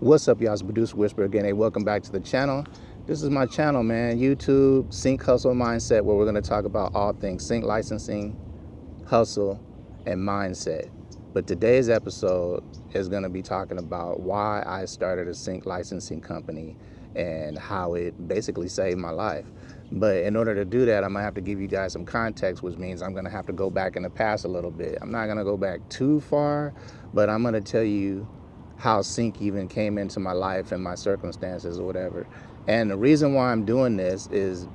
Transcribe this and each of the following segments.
What's up, y'all? It's Producer Whisper again. Hey, welcome back to the channel. This is my channel, man. YouTube, Sync Hustle Mindset, where we're going to talk about all things sync licensing, hustle, and mindset. But today's episode is going to be talking about why I started a sync licensing company and how it basically saved my life. But in order to do that, I'm going to have to give you guys some context, which means I'm going to have to go back in the past a little bit. I'm not going to go back too far, but I'm going to tell you how sync even came into my life and my circumstances or whatever. And the reason why I'm doing this is,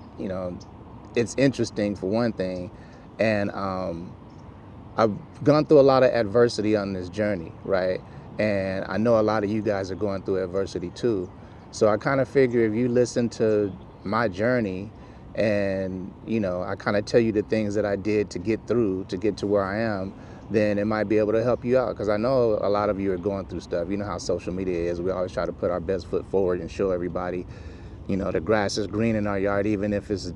it's interesting for one thing. And I've gone through a lot of adversity on this journey, right? And I know a lot of you guys are going through adversity too. So I kind of figure if you listen to my journey and, I kind of tell you the things that I did to get through, to get to where I am, then it might be able to help you out. Because I know a lot of you are going through stuff. You know how social media is. We always try to put our best foot forward and show everybody, the grass is green in our yard, even if it's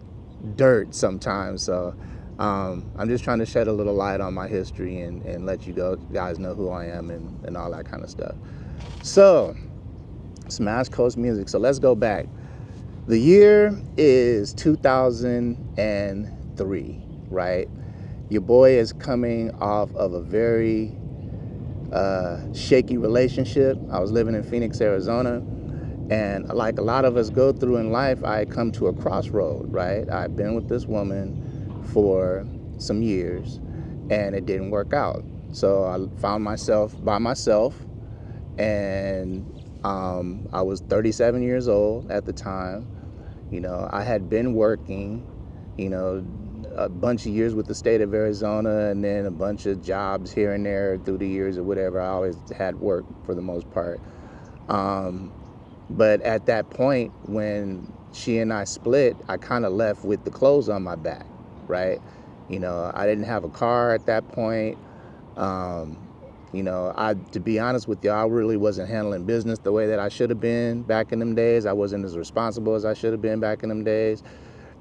dirt sometimes. So I'm just trying to shed a little light on my history and let you guys know who I am and all that kind of stuff. So, Smash Coast Music. So let's go back. The year is 2003, right? Your boy is coming off of a very shaky relationship. I was living in Phoenix, Arizona. And like a lot of us go through in life, I come to a crossroad, right? I've been with this woman for some years and it didn't work out. So I found myself by myself, and I was 37 years old at the time. I had been working, a bunch of years with the state of Arizona and then a bunch of jobs here and there through the years or whatever. I always had work for the most part. But at that point, when she and I split, I kind of left with the clothes on my back, right? I didn't have a car at that point. Um, to be honest with you, I really wasn't handling business the way that I should have been back in them days. I wasn't as responsible as I should have been back in them days.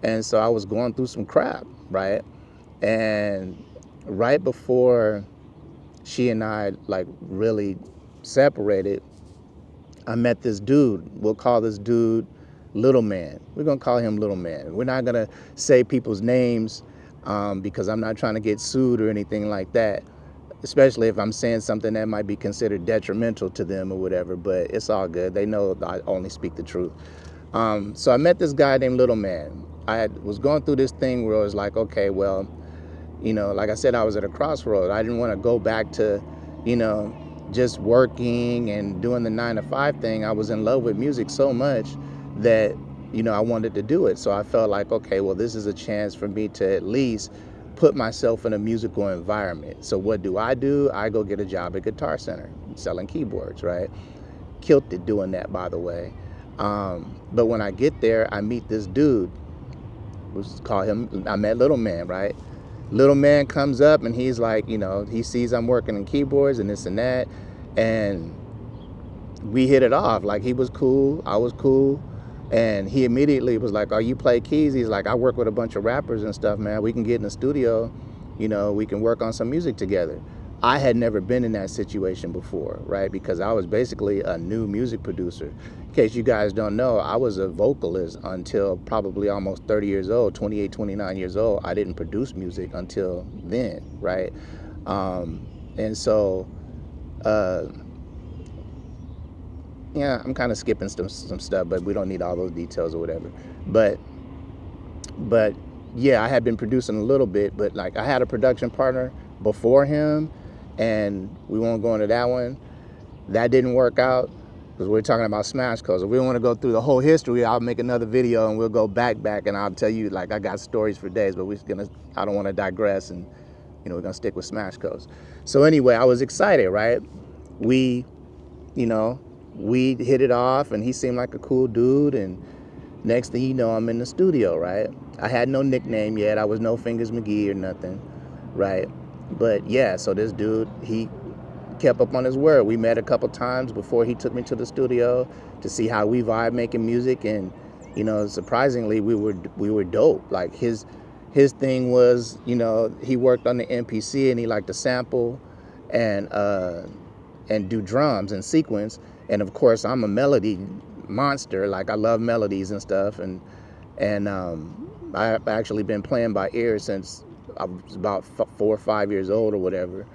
And so I was going through some crap, right? And right before she and I like really separated, I met this dude. We'll call this dude Little Man. We're going to call him Little Man. We're not going to say people's names because I'm not trying to get sued or anything like that, especially if I'm saying something that might be considered detrimental to them or whatever, but it's all good. They know I only speak the truth. So I met this guy named Little Man. Was going through this thing where I was like, okay, well, like I said, I was at a crossroad. I didn't want to go back to, you know, just working and doing the 9 to 5 thing. I was in love with music so much that, I wanted to do it. So I felt like, okay, well, this is a chance for me to at least put myself in a musical environment. So what do? I go get a job at Guitar Center selling keyboards, right? Killed it doing that, by the way. But when I get there, I meet this dude. I met Little Man, right? Little Man comes up and he's like, he sees I'm working in keyboards and this and that. And we hit it off. Like, he was cool, I was cool. And he immediately was like, oh, you play keys? He's like, I work with a bunch of rappers and stuff, man. We can get in the studio, we can work on some music together. I had never been in that situation before, right? Because I was basically a new music producer. In case you guys don't know, I was a vocalist until probably almost 30 years old, 28, 29 years old. I didn't produce music until then, right? And so, uh, yeah, I'm kind of skipping some stuff, but we don't need all those details or whatever. But but yeah, I had been producing a little bit, but like I had a production partner before him, and we won't go into that one. That didn't work out because we're talking about Smash Codes. If we want to go through the whole history, I'll make another video and we'll go back, and I'll tell you, like, I got stories for days, but I don't want to digress, and we're gonna stick with Smash Codes. So anyway, I was excited, right? We, you know, we hit it off, and he seemed like a cool dude, and next thing you know, I'm in the studio, right? I had no nickname yet. I was no Fingers McGee or nothing, right? But yeah, so this dude, he kept up on his word. We met a couple times before he took me to the studio to see how we vibe making music, and surprisingly, we were dope. Like, his thing was, he worked on the MPC and he liked to sample and do drums and sequence, And of course, I'm a melody monster. Like I love melodies and stuff, and I've actually been playing by ear since I was about 4 or 5 years old or whatever.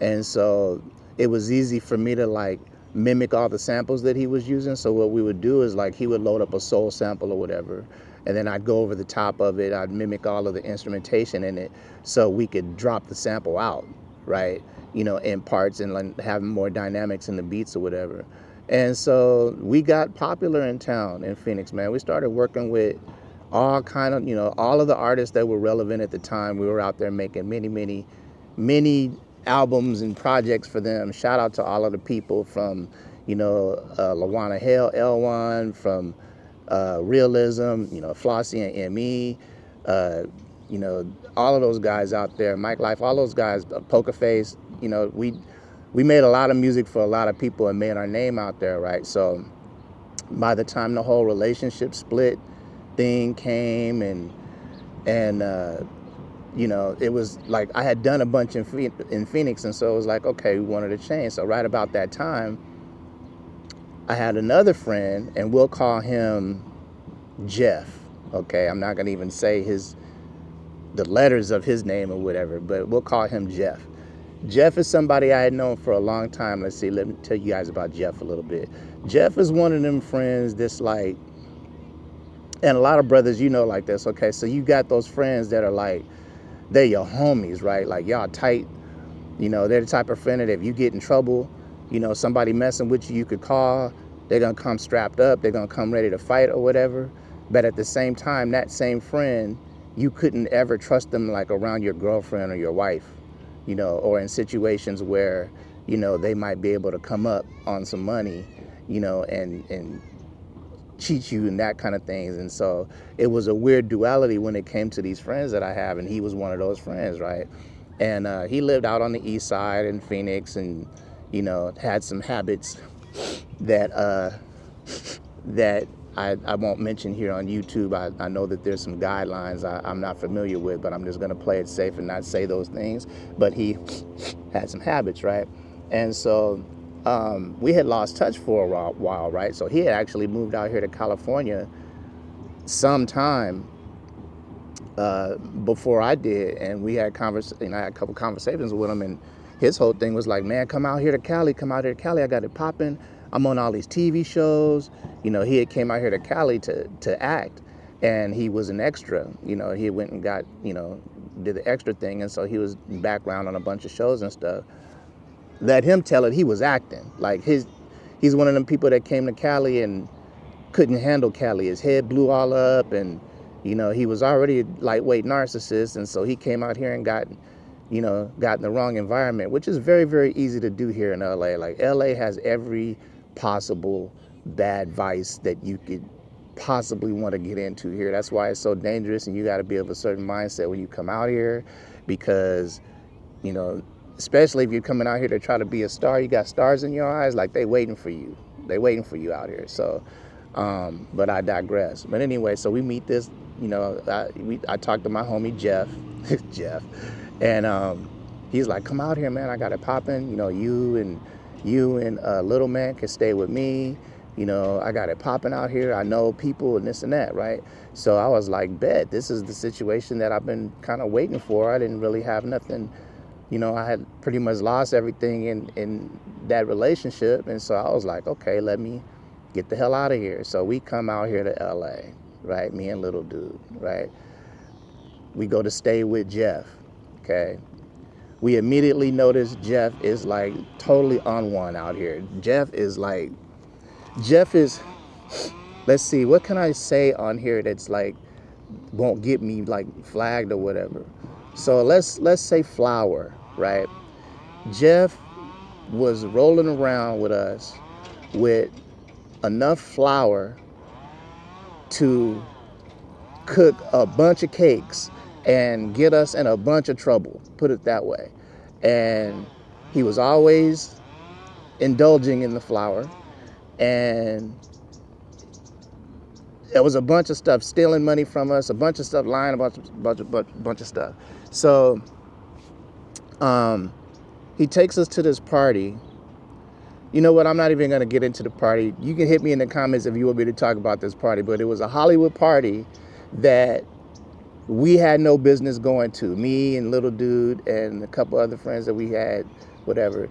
And so it was easy for me to like mimic all the samples that he was using. So what we would do is like he would load up a soul sample or whatever, and then I'd go over the top of it. I'd mimic all of the instrumentation in it so we could drop the sample out, right? You know, in parts and like have more dynamics in the beats or whatever. And so we got popular in town in Phoenix, man. We started working with all kind of, you know, all of the artists that were relevant at the time. We were out there making many albums and projects for them. Shout out to all of the people from, you know, Lawana Hale, L1, from Realism, you know, Flossie and ME, you know, all of those guys out there, Mike Life, all those guys, Poker Face, you know, we made a lot of music for a lot of people and made our name out there, right? So by the time the whole relationship split thing came and you know, it was like I had done a bunch in Phoenix, and so it was like, okay, we wanted to change. So right about that time, I had another friend, and we'll call him Jeff. Okay, I'm not gonna even say the letters of his name or whatever, but we'll call him Jeff. Jeff is somebody I had known for a long time. Let's see, let me tell you guys about Jeff a little bit. Jeff is one of them friends that's like, and a lot of brothers, you know, like this. Okay, so you got those friends that are like, they're your homies, right? Like y'all tight. You know, they're the type of friend that if you get in trouble, you know, somebody messing with you, you could call. They're gonna come strapped up. They're gonna come ready to fight or whatever. But at the same time, that same friend, you couldn't ever trust them like around your girlfriend or your wife, you know, or in situations where, you know, they might be able to come up on some money, you know, and cheat you and that kind of things. And so it was a weird duality when it came to these friends that I have, and he was one of those friends, right? And he lived out on the east side in Phoenix, and you know, had some habits that that I won't mention here on YouTube. I know that there's some guidelines I'm not familiar with, but I'm just going to play it safe and not say those things. But he had some habits, right? And so we had lost touch for a while, right? So he had actually moved out here to California sometime before I did, and we had I had a couple conversations with him, and his whole thing was like, man, come out here to Cali, I got it popping. I'm on all these TV shows. You know, he had came out here to Cali to act, and he was an extra. You know, he went and got, you know, did the extra thing, and so he was background on a bunch of shows and stuff. Let him tell it, he was acting. Like he's one of them people that came to Cali and couldn't handle Cali. His head blew all up, and you know, he was already a lightweight narcissist, and so he came out here and got in the wrong environment, which is very, very easy to do here in LA. Like LA has every possible bad vice that you could possibly want to get into here. That's why it's so dangerous, and you got to be of a certain mindset when you come out here, because, you know, especially if you're coming out here to try to be a star, you got stars in your eyes, like they waiting for you. They waiting for you out here. So, but I digress. But anyway, so we meet this, you know, I talked to my homie Jeff, Jeff, and he's like, come out here, man. I got it popping. You know, you and Little Man can stay with me. You know, I got it popping out here. I know people and this and that, right? So I was like, bet, this is the situation that I've been kind of waiting for. I didn't really have nothing. You know, I had pretty much lost everything in that relationship. And so I was like, okay, let me get the hell out of here. So we come out here to LA, right? Me and Little Dude, right? We go to stay with Jeff, okay? We immediately notice Jeff is like totally on one out here. Jeff is, let's see, what can I say on here that's like, won't get me like flagged or whatever. So let's say flour, right? Jeff was rolling around with us with enough flour to cook a bunch of cakes and get us in a bunch of trouble, put it that way. And he was always indulging in the flour, and there was a bunch of stuff, stealing money from us, a bunch of stuff, lying about a bunch of stuff. So he takes us to this party, You know what? I'm not even going to get into the party. You can hit me in the comments if you want me to talk about this party, but it was a Hollywood party that we had no business going to. Me and Little Dude and a couple other friends that we had, whatever,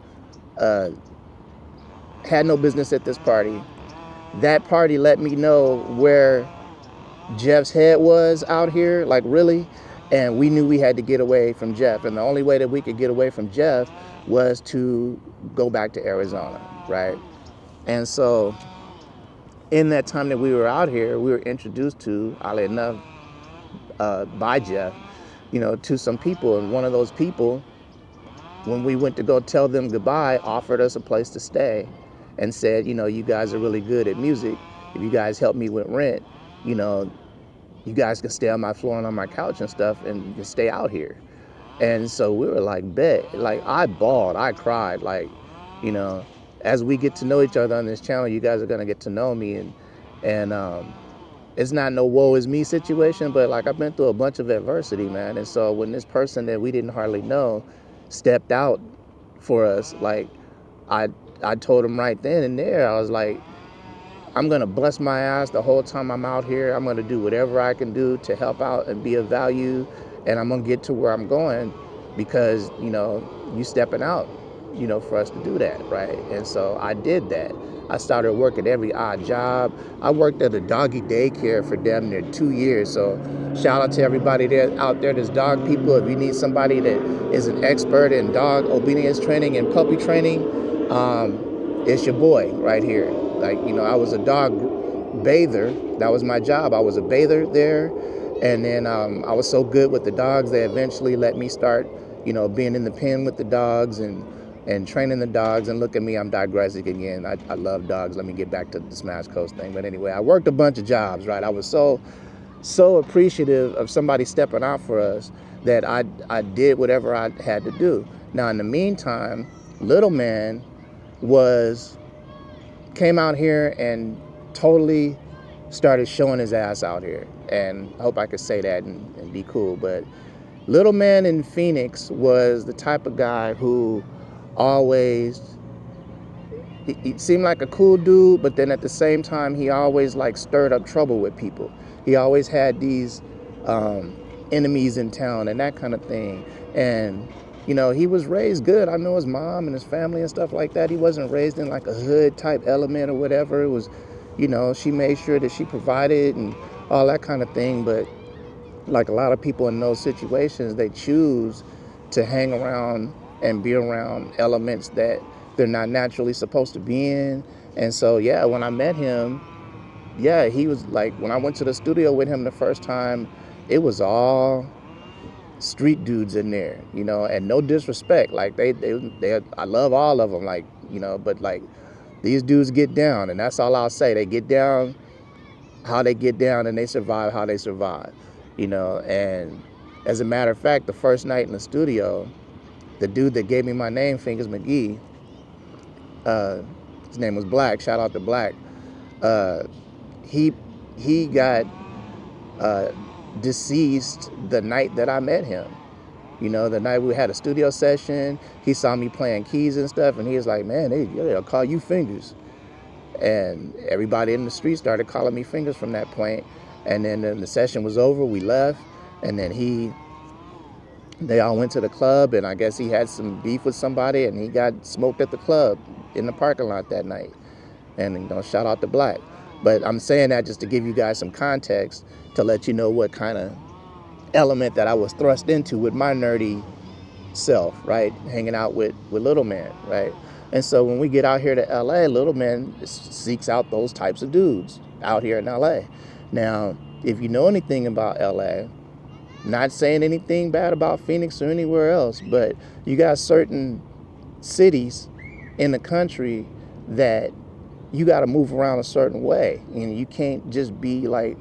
uh, had no business at this party. That party let me know where Jeff's head was out here, like really. And we knew we had to get away from Jeff. And the only way that we could get away from Jeff was to go back to Arizona, right? And so in that time that we were out here, we were introduced to, oddly enough, by Jeff, to some people. And one of those people, when we went to go tell them goodbye, offered us a place to stay and said, you guys are really good at music. If you guys help me with rent, you guys can stay on my floor and on my couch and stuff and just stay out here. And so we were like, bet. Like, I bawled, I cried. Like, as we get to know each other on this channel, you guys are going to get to know me. And it's not no woe is me situation, but like I've been through a bunch of adversity, man. And so when this person that we didn't hardly know stepped out for us, like I told him right then and there, I was like, I'm going to bust my ass the whole time I'm out here. I'm going to do whatever I can do to help out and be of value. And I'm going to get to where I'm going because, you stepping out, for us to do that, right? And so I did that. I started working every odd job. I worked at a doggy daycare for damn near 2 years. So shout out to everybody out there that's dog people. If you need somebody that is an expert in dog obedience training and puppy training, it's your boy right here. Like, I was a dog bather. That was my job. I was a bather there. And then I was so good with the dogs, they eventually let me start, being in the pen with the dogs and training the dogs. And look at me, I'm digressing again. I love dogs. Let me get back to the Smash Coast thing. But anyway, I worked a bunch of jobs, right? I was so appreciative of somebody stepping out for us that I did whatever I had to do. Now, in the meantime, Little Man came out here and totally started showing his ass out here. And I hope I could say that and be cool. But Little Man in Phoenix was the type of guy who always, he seemed like a cool dude, but then at the same time, he always like stirred up trouble with people. He always had these enemies in town and that kind of thing. And he was raised good. I know his mom and his family and stuff like that. He wasn't raised in like a hood type element or whatever. It was, she made sure that she provided and all that kind of thing. But like a lot of people in those situations, they choose to hang around and be around elements that they're not naturally supposed to be in. And so, yeah, when I met him, yeah, he was like, when I went to the studio with him the first time, it was all street dudes in there, and no disrespect, like they I love all of them, like, but like these dudes get down, and that's all I'll say. They get down how they get down, and they survive how they survive, and as a matter of fact, the first night in the studio, the dude that gave me my name, Fingers McGee, his name was Black, shout out to Black, he got deceased the night that I met him. The night we had a studio session, he saw me playing keys and stuff, and he was like, man, they'll call you Fingers. And everybody in the street started calling me Fingers from that point. And then the session was over, we left, and then they all went to the club, and I guess he had some beef with somebody, and he got smoked at the club in the parking lot that night. And, shout out to Black. But I'm saying that just to give you guys some context, to let you know what kind of element that I was thrust into with my nerdy self, right? Hanging out with Little Man, right? And so when we get out here to LA, Little Man seeks out those types of dudes out here in LA. Now, if you know anything about LA, not saying anything bad about Phoenix or anywhere else, but you got certain cities in the country that you got to move around a certain way. And you can't just be like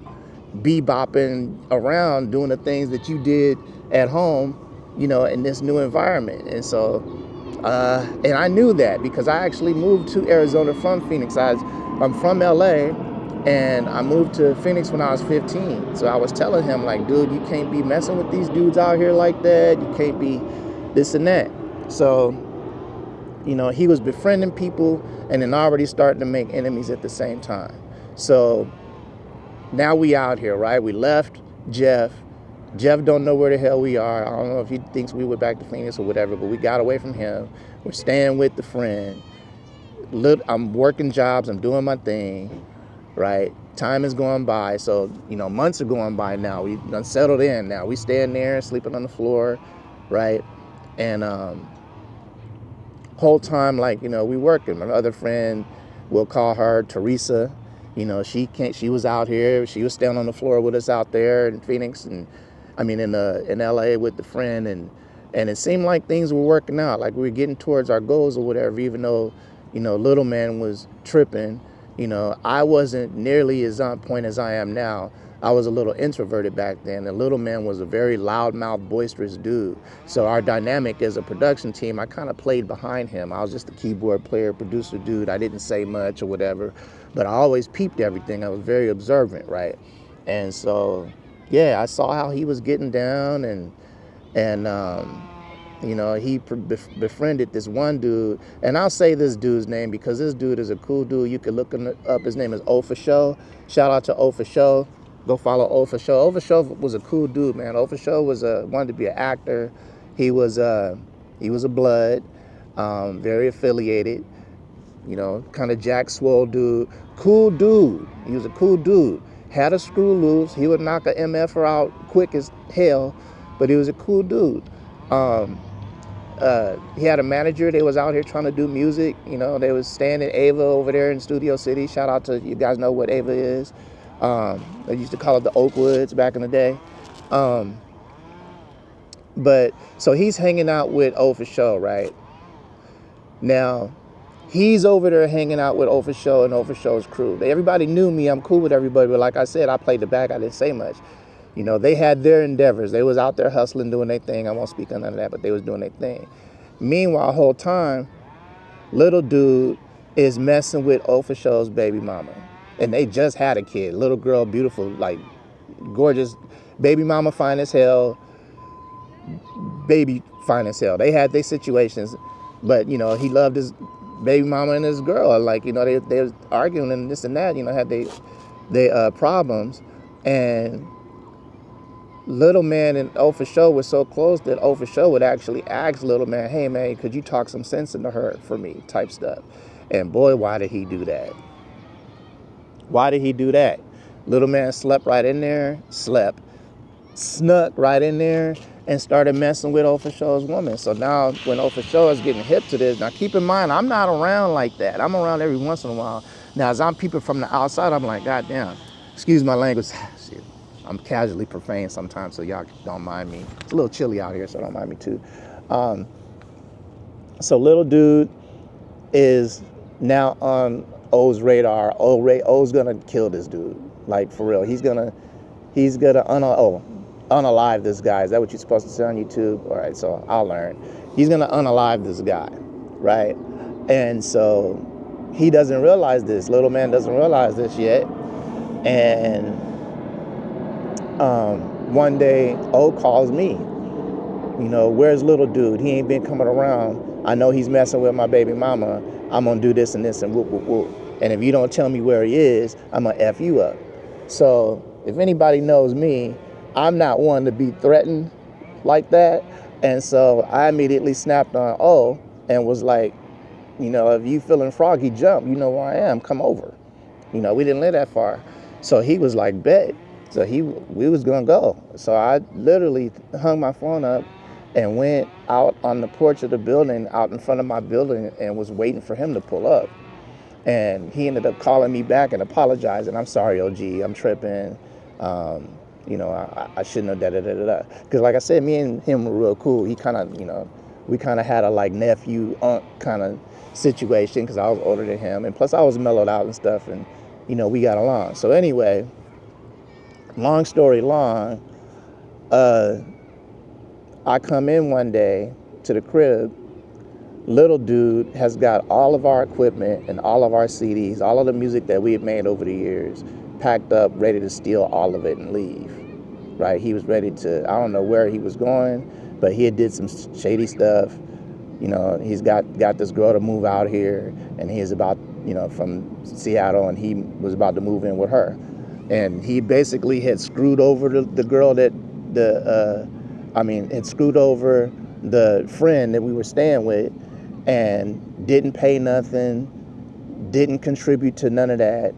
bebopping around doing the things that you did at home, in this new environment. And so, and I knew that because I actually moved to Arizona from Phoenix. I'm from LA, and I moved to Phoenix when I was 15. So I was telling him, like, dude, you can't be messing with these dudes out here like that. You can't be this and that. So he was befriending people and then already starting to make enemies at the same time. So now we out here, right? We left Jeff. Jeff don't know where the hell we are. I don't know if he thinks we went back to Phoenix or whatever, but we got away from him. We're staying with the friend. I'm working jobs. I'm doing my thing, right? Time is going by. So, months are going by now. We done settled in now. We staying there, sleeping on the floor, right? And whole time, like, we working. My other friend, we'll call her Teresa. She was out here. She was staying on the floor with us out there in Phoenix, and in LA with the friend, and it seemed like things were working out, like we were getting towards our goals or whatever, even though, little man was tripping. I wasn't nearly as on point as I am now. I was a little introverted back then. The little man was a very loudmouth, boisterous dude. So our dynamic as a production team, I kind of played behind him. I was just a keyboard player, producer dude. I didn't say much or whatever, but I always peeped everything. I was very observant, right? And so, yeah, I saw how he was getting down, and he befriended this one dude, and I'll say this dude's name because this dude is a cool dude. You can look him up. His name is O for Show. Shout out to O for Show. Go follow O for Show. O for Show was a cool dude, man. O for Show was wanted to be an actor. He was a blood, very affiliated. Kind of Jack Swole dude. Cool dude. He was a cool dude. Had a screw loose. He would knock a MFer out quick as hell, but he was a cool dude. He had a manager. They was out here trying to do music. They was staying in Ava over there in Studio City. Shout out to, you guys know what Ava is. They used to call it the Oakwoods back in the day. But so he's hanging out with O for Show, right? Now, he's over there hanging out with O for Show and O for Show's crew. Everybody knew me. I'm cool with everybody. But like I said, I played the back. I didn't say much. They had their endeavors. They was out there hustling, doing their thing. I won't speak on none of that, but they was doing their thing. Meanwhile, whole time, little dude is messing with O for Show's baby mama. And they just had a kid. Little girl, beautiful, like gorgeous. Baby mama fine as hell. Baby fine as hell. They had their situations, but he loved his baby mama and his girl. Like, they was arguing and this and that, had they problems. And little man and O for Show was so close that O for Show would actually ask little man, hey man, could you talk some sense into her for me, type stuff. And boy, why did he do that? Why did he do that? Little man slept right in there, snuck right in there, and started messing with O for Show's woman. So now when O for Show is getting hip to this, now keep in mind, I'm not around like that. I'm around every once in a while. Now, as I'm peeping from the outside, I'm like, God damn, excuse my language. Shit. I'm casually profane sometimes, so y'all don't mind me. It's a little chilly out here, so don't mind me too. So little dude is now on O's radar. O's gonna kill this dude, like for real. He's gonna unalive this guy. Is that what you're supposed to say on YouTube? All right, so I'll learn. He's gonna unalive this guy, right? And so he doesn't realize this. Little man doesn't realize this yet. And one day, O calls me. Where's little dude? He ain't been coming around. I know he's messing with my baby mama. I'm gonna do this and this and whoop, whoop, whoop. And if you don't tell me where he is, I'm gonna F you up. So if anybody knows me, I'm not one to be threatened like that. And so I immediately snapped on O and was like, if you feeling froggy, jump. You know where I am. Come over. We didn't live that far. So he was like, bet. So we was gonna go. So I literally hung my phone up and went out on the porch of the building, out in front of my building, and was waiting for him to pull up. And he ended up calling me back and apologizing. I'm sorry, OG, I'm tripping. I shouldn't have da-da-da-da-da. Because like I said, me and him were real cool. He kind of, we kind of had a like nephew, aunt kind of situation because I was older than him. And plus I was mellowed out and stuff, and, we got along. So anyway, long story long, I come in one day to the crib. Little dude has got all of our equipment and all of our CDs, all of the music that we had made over the years, packed up, ready to steal all of it and leave, right? He was ready to, I don't know where he was going, but he had did some shady stuff, You know, he's got this girl to move out here, and he is about, you know, from Seattle, and he was about to move in with her. And he basically had screwed over the girl that had screwed over the friend that we were staying with, and didn't pay nothing, didn't contribute to none of that,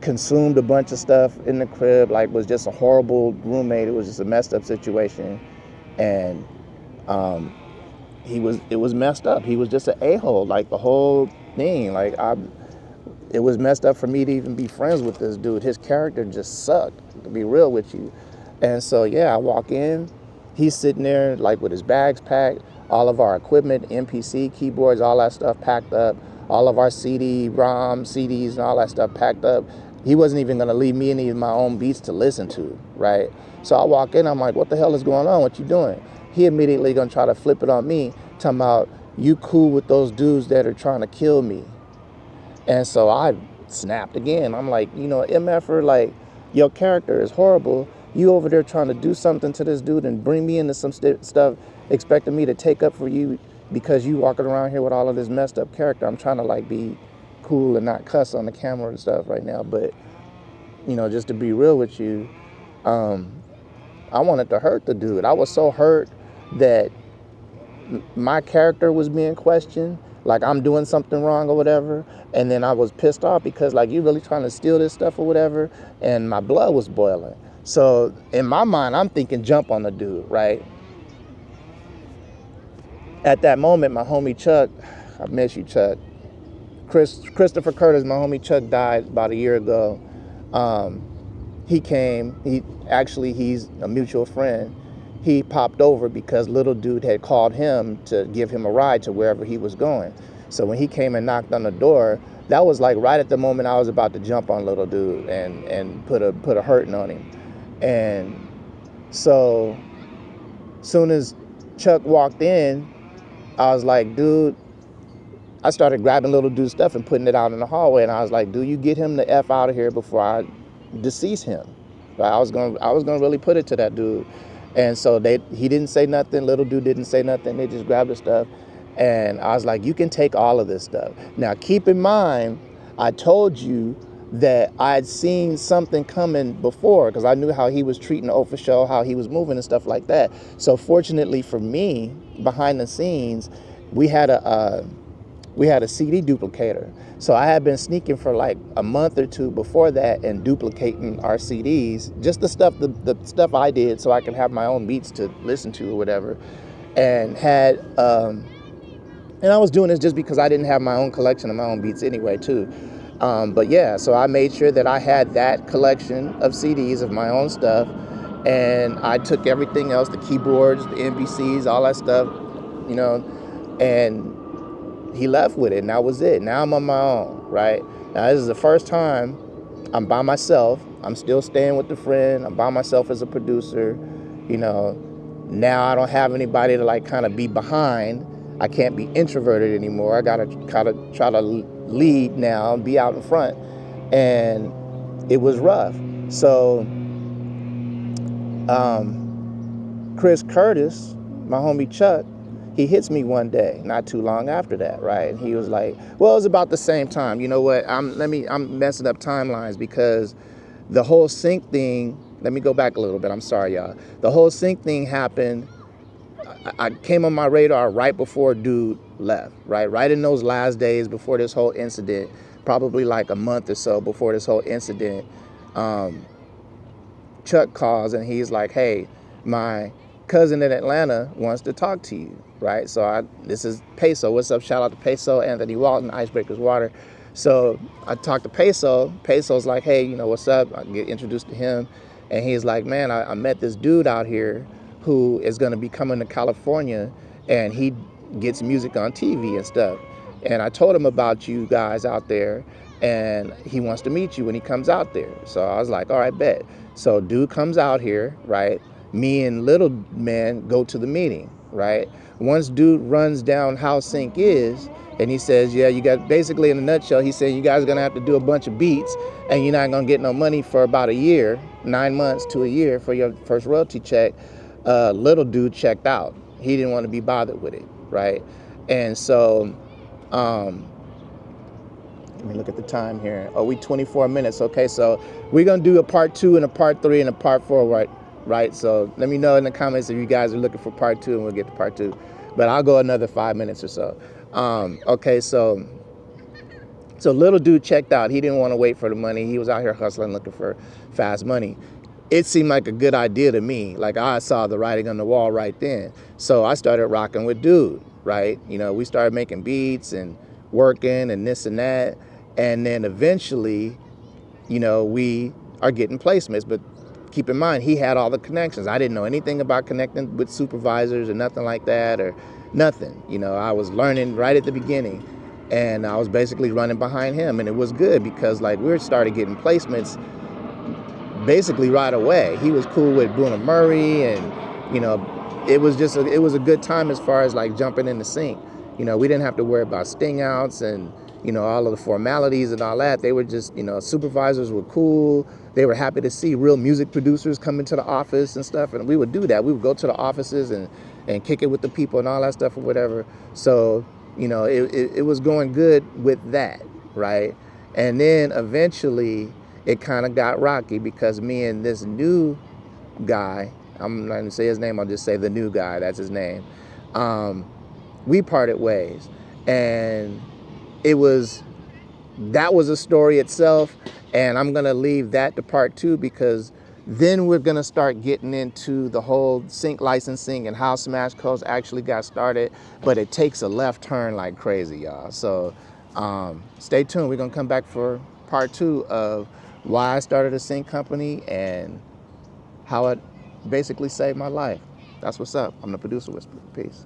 consumed a bunch of stuff in the crib, like was just a horrible roommate. It was just a messed up situation. And it was messed up. He was just an a-hole, like the whole thing. Like it was messed up for me to even be friends with this dude. His character just sucked, to be real with you. And so yeah, I walk in, he's sitting there like with his bags packed, all of our equipment, MPC, keyboards, all that stuff packed up, all of our CD-ROM, CDs and all that stuff packed up. He wasn't even gonna leave me any of my own beats to listen to, right? So I walk in, I'm like, what the hell is going on? What you doing? He immediately gonna try to flip it on me, talking about, you cool with those dudes that are trying to kill me. And so I snapped again. I'm like, you know, MFer, like, your character is horrible. You over there trying to do something to this dude and bring me into some stuff, expecting me to take up for you because you walking around here with all of this messed up character. I'm trying to like be cool and not cuss on the camera and stuff right now. But, you know, just to be real with you, I wanted to hurt the dude. I was so hurt that my character was being questioned, like I'm doing something wrong or whatever. And then I was pissed off because like, you really trying to steal this stuff or whatever. And my blood was boiling. So in my mind, I'm thinking jump on the dude, right? At that moment, my homie Chuck, I miss you, Chuck. Christopher Curtis, my homie Chuck, died about a year ago. He came, he's a mutual friend. He popped over because little dude had called him to give him a ride to wherever he was going. So when he came and knocked on the door, that was like right at the moment I was about to jump on little dude and put a hurting on him. And so soon as Chuck walked in, I was like, dude, I started grabbing little dude's stuff and putting it out in the hallway. And I was like, dude, you get him the F out of here before I decease him. I was gonna really put it to that dude. And so he didn't say nothing. Little dude didn't say nothing. They just grabbed the stuff. And I was like, you can take all of this stuff. Now, keep in mind, I told you that I'd seen something coming before because I knew how he was treating Official, how he was moving and stuff like that. So fortunately for me, behind the scenes, we had a CD duplicator. So I had been sneaking for like a month or two before that and duplicating our CDs, just the stuff I did so I could have my own beats to listen to or whatever. And and I was doing this just because I didn't have my own collection of my own beats anyway too. But yeah, so I made sure that I had that collection of CDs of my own stuff, and I took everything else, the keyboards, the MPCs, all that stuff, you know, and he left with it, and that was it. Now I'm on my own, right? Now this is the first time I'm by myself. I'm still staying with a friend. I'm by myself as a producer, you know. Now I don't have anybody to like kind of be behind. I can't be introverted anymore. I gotta try to lead now and be out in front. And it was rough. So Chris Curtis, my homie Chuck, he hits me one day, not too long after that, right? And he was like, well, it was about the same time. You know what? I'm messing up timelines because the whole sync thing, let me go back a little bit. I'm sorry, y'all. The whole sync thing happened. I came on my radar right before dude left, right? Right in those last days before this whole incident, probably like a month or so before this whole incident, Chuck calls and he's like, hey, my cousin in Atlanta wants to talk to you, right? So this is Peso. What's up? Shout out to Peso, Anthony Walton, Icebreakers Water. So I talked to Peso. Peso's like, hey, you know, what's up? I get introduced to him. And he's like, man, I met this dude out here who is going to be coming to California, and he gets music on TV and stuff. And I told him about you guys out there, and he wants to meet you when he comes out there. So I was like, all right, bet. So dude comes out here, right? Me and little man go to the meeting, right? Once dude runs down how sync is, and he says, yeah, you got, basically in a nutshell, he said, you guys are going to have to do a bunch of beats, and you're not going to get no money for about a year, 9 months to a year for your first royalty check. Little dude checked out. He didn't want to be bothered with it, right? And so, um, let me look at the time here. Oh, we 24 minutes. Okay, so we're gonna do a part 2 and a part 3 and a part 4, right? Right. So let me know in the comments if you guys are looking for part 2, and we'll get to part 2. But I'll go another 5 minutes or so. Okay, so little dude checked out. He didn't want to wait for the money. He was out here hustling, looking for fast money. It seemed like a good idea to me. Like I saw the writing on the wall right then. So I started rocking with dude, right? You know, we started making beats and working and this and that. And then eventually, you know, we are getting placements. But keep in mind, he had all the connections. I didn't know anything about connecting with supervisors or nothing like that, or nothing. You know, I was learning right at the beginning. And I was basically running behind him. And it was good because like we started getting placements basically right away. He was cool with Bruno Murray, and you know, it was just it was a good time as far as like jumping in the sync. You know, we didn't have to worry about sting outs and you know all of the formalities and all that. They were just, you know, supervisors were cool. They were happy to see real music producers come into the office and stuff, and we would do that. We would go to the offices and kick it with the people and all that stuff or whatever. So you know, it was going good with that, right? And then eventually it kind of got rocky because me and this new guy, I'm not gonna say his name, I'll just say the new guy, that's his name. We parted ways. And that was a story itself. And I'm gonna leave that to part 2 because then we're gonna start getting into the whole sync licensing and how Smash Codes actually got started. But it takes a left turn like crazy, y'all. So stay tuned. We're gonna come back for part 2 of why I started a sync company and how it basically saved my life. That's what's up. I'm the producer whisperer. Peace.